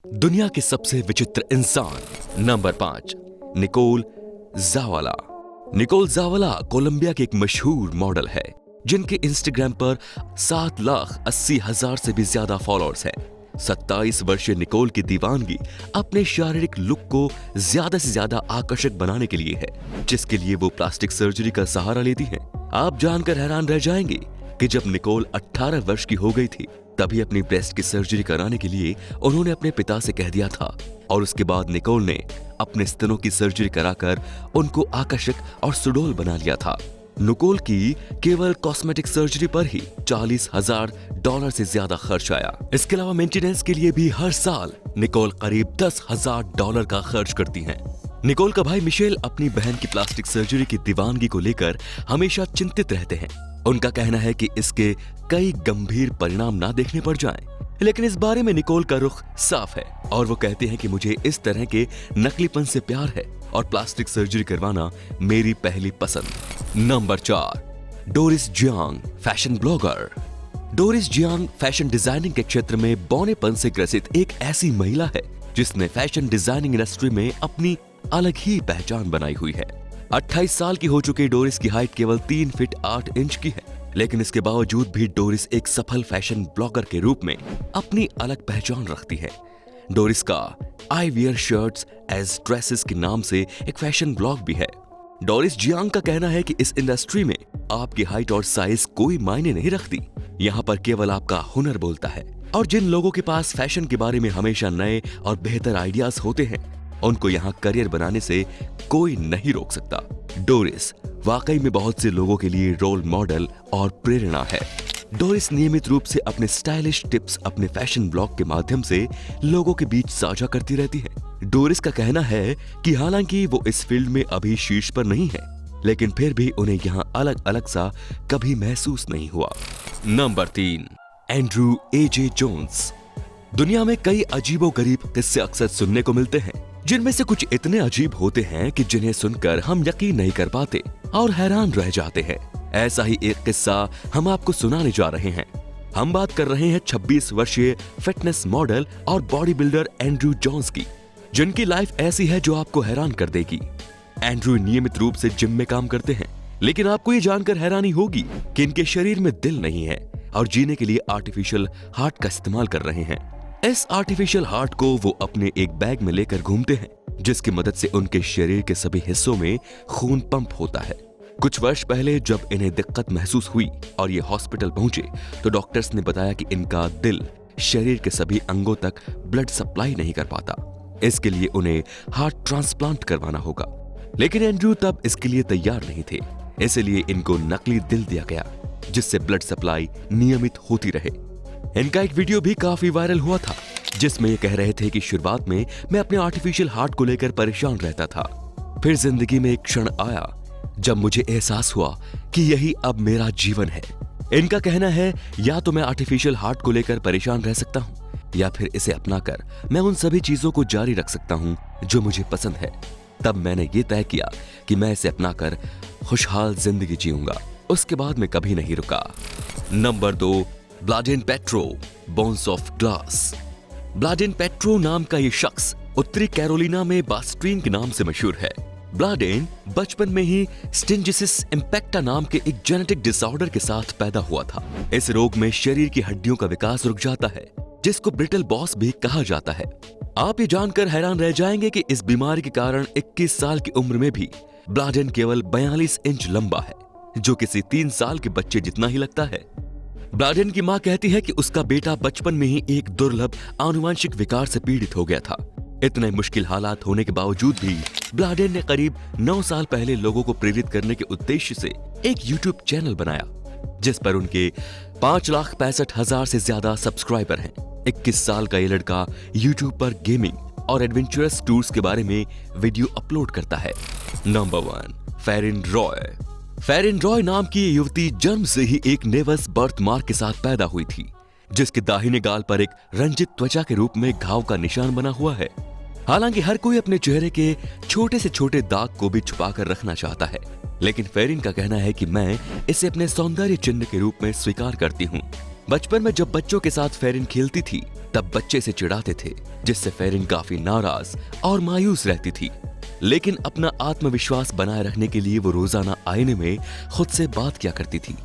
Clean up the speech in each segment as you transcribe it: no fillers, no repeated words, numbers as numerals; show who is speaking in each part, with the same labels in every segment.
Speaker 1: दुनिया के सबसे विचित्र इंसान नंबर 5 निकोल जावाला। निकोल जावाला कोलंबिया की एक मशहूर मॉडल है जिनके इंस्टाग्राम पर 7,80,000 से भी ज्यादा फॉलोअर्स हैं। 27 वर्षीय निकोल की दीवानगी अपने शारीरिक लुक को ज्यादा से ज्यादा आकर्षक बनाने के लिए है, जिसके लिए वो प्लास्टिक सर्जरी का सहारा लेती हैं। आप जानकर हैरान रह जाएंगे कि जब निकोल 18 वर्ष की हो गई थी तभी अपनी ब्रेस्ट की सर्जरी कराने के लिए उन्होंने अपने पिता से कह दिया था और उसके बाद निकोल ने अपने स्तनों की सर्जरी कराकर उनको आकर्षक और सुडौल बना लिया था। निकोल की केवल कॉस्मेटिक सर्जरी पर ही $40,000 से ज्यादा खर्च आया। इसके अलावा मेंटेनेंस के लिए भी हर साल निकोल करीब $10,000 का खर्च करती हैं। निकोल का भाई मिशेल अपनी बहन की प्लास्टिक सर्जरी की दीवानगी को लेकर हमेशा चिंतित रहते हैं। उनका कहना है कि इसके कई गंभीर परिणाम ना देखने पड़ जाएं, लेकिन इस बारे में निकोल का रुख साफ है और वो कहते हैं कि मुझे इस तरह के नकलीपन से प्यार है और प्लास्टिक सर्जरी करवाना मेरी पहली पसंद। Number 4 Doris Jiang, fashion blogger. Doris Jiang fashion designing के क्षेत्र में बौनेपन से ग्रसित एक ऐसी महिला है जिसने फैशन डिजाइनिंग इंडस्ट्री में अपनी अलग ही पहचान बनाई हुई है। 28 साल की हो चुकी डोरिस की हाइट केवल 3 फीट 8 इंच की है, लेकिन इसके बावजूद भी डोरिस एक सफल फैशन ब्लॉगर के रूप में अपनी अलग पहचान रखती है। डोरिस का I wear shirts as dresses के नाम से एक फैशन ब्लॉग भी है। डोरिस जियांग का कहना है कि इस इंडस्ट्री में आपकी हाइट और साइज कोई मायने नहीं रखती, यहाँ पर केवल आपका हुनर बोलता है और जिन लोगों के पास फैशन के बारे में हमेशा नए और बेहतर आइडियाज होते हैं उनको यहाँ करियर बनाने से कोई नहीं रोक सकता। डोरिस वाकई में बहुत से लोगों के लिए रोल मॉडल और प्रेरणा है। डोरिस नियमित रूप से अपने स्टाइलिश टिप्स अपने फैशन ब्लॉग के माध्यम से लोगों के बीच साझा करती रहती है। डोरिस का कहना है कि हालांकि वो इस फील्ड में अभी शीर्ष पर नहीं है, लेकिन फिर भी उन्हें यहाँ अलग अलग सा कभी महसूस नहीं हुआ। नंबर 3 एंड्रू एजे जोन्स। दुनिया में कई अजीबोगरीब किस्से अक्सर सुनने को मिलते हैं, जिनमें से कुछ इतने अजीब होते हैं कि जिन्हें सुनकर हम यकीन नहीं कर पाते और हैरान रह जाते हैं। ऐसा ही एक किस्सा हम आपको सुनाने जा रहे हैं। हम बात कर रहे हैं 26 वर्षीय फिटनेस मॉडल और बॉडी बिल्डर एंड्रू जोन्स की, जिनकी लाइफ ऐसी है जो आपको हैरान कर देगी। एंड्रू नियमित रूप से जिम में काम करते हैं, लेकिन आपको ये जानकर हैरानी होगी कि इनके शरीर में दिल नहीं है और जीने के लिए आर्टिफिशियल हार्ट का इस्तेमाल कर रहे हैं। इस आर्टिफिशियल हार्ट को वो अपने एक बैग में लेकर घूमते हैं, जिसकी मदद से उनके शरीर के सभी हिस्सों में खून पंप होता है। कुछ वर्ष पहले जब इन्हें दिक्कत महसूस हुई और ये हॉस्पिटल पहुंचे तो डॉक्टर्स ने बताया कि इनका दिल शरीर के सभी अंगों तक ब्लड सप्लाई नहीं कर पाता। इसके लिए उन्हें हार्ट ट्रांसप्लांट करवाना होगा, लेकिन एंड्रू तब इसके लिए तैयार नहीं थे। इसलिए इनको नकली दिल दिया गया जिससे ब्लड सप्लाई नियमित होती रहे। इनका एक वीडियो भी काफी वायरल हुआ था जिसमें ये कह रहे थे कि शुरुआत में मैं अपने आर्टिफिशियल हार्ट को लेकर परेशान रहता था, फिर जिंदगी में एक क्षण आया जब मुझे एहसास हुआ कि यही अब मेरा जीवन है। इनका कहना है या तो मैं आर्टिफिशियल हार्ट को लेकर परेशान रह सकता हूँ या फिर इसे अपनाकर मैं उन सभी चीजों को जारी रख सकता हूँ जो मुझे पसंद है। तब मैंने ये तय किया कि मैं इसे अपनाकर खुशहाल जिंदगी जीऊंगा। उसके बाद मैं कभी नहीं रुका। Number 2 Bladen Petro, bones of glass. Bladen Petro नाम का ये शख्स उत्तरी कैरोलिना में बास्ट्रीन के नाम से मशहूर है। ब्लाडेन बचपन में ही स्टिंजिसिस इम्पेक्टा नाम के एक जेनेटिक डिसऑर्डर के साथ पैदा हुआ था। इस रोग में शरीर की हड्डियों का विकास रुक जाता है, जिसको ब्रिटल बॉस भी कहा जाता है। आप ये जानकर हैरान रह जाएंगे कि इस बीमारी के कारण 21 साल की उम्र में भी ब्लाडेन केवल 42 इंच लंबा है, जो किसी 3 साल के बच्चे जितना ही लगता है। ब्लाडेन की मां कहती है कि उसका बेटा बचपन में ही एक दुर्लभ आनुवंशिक विकार से पीड़ित हो गया था। इतने मुश्किल हालात होने के बावजूद भी ब्लाडेन ने करीब 9 साल पहले लोगों को प्रेरित करने के उद्देश्य से एक YouTube चैनल बनाया, जिस पर उनके 5,65,000 से ज्यादा सब्सक्राइबर हैं। 21 साल का ये लड़का YouTube पर गेमिंग और एडवेंचरस टूर्स के बारे में वीडियो अपलोड करता है। नंबर 1 फेरिन रॉय। फेरिन रॉय नाम की ये युवती जन्म से ही एक नेवस बर्थ मार्क के साथ पैदा हुई थी, जिसके दाहिने गाल पर एक रंजित त्वचा के रूप में घाव का निशान बना हुआ है। हालांकि हर कोई अपने चेहरे के छोटे से छोटे दाग को भी छुपा कर रखना चाहता है, लेकिन फेरिन का कहना है कि मैं इसे अपने सौंदर्य चिन्ह के रूप में स्वीकार करती हूँ बचपन में जब बच्चों के साथ फेरिन खेलती थी तब बच्चे से चिढ़ाते थे, जिससे फेरिन काफी नाराज और मायूस रहती थी। लेकिन अपना आत्मविश्वास बनाए रखने के लिए वो रोजाना आईने में खुद से बात किया करती थी।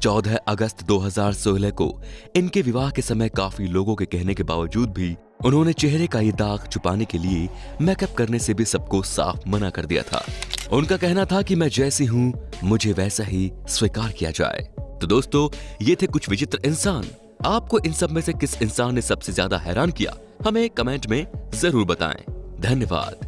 Speaker 1: 14 अगस्त 2016 को इनके विवाह के समय काफी लोगों के कहने के बावजूद भी उन्होंने चेहरे का ये दाग छुपाने के लिए मेकअप करने से भी सबको साफ मना कर दिया था। उनका कहना था कि मैं जैसी हूं मुझे वैसा ही स्वीकार किया जाए। तो दोस्तों, ये थे कुछ विचित्र इंसान। आपको इन सब में से किस इंसान ने सबसे ज्यादा हैरान किया, हमें कमेंट में जरूर बताएं। धन्यवाद।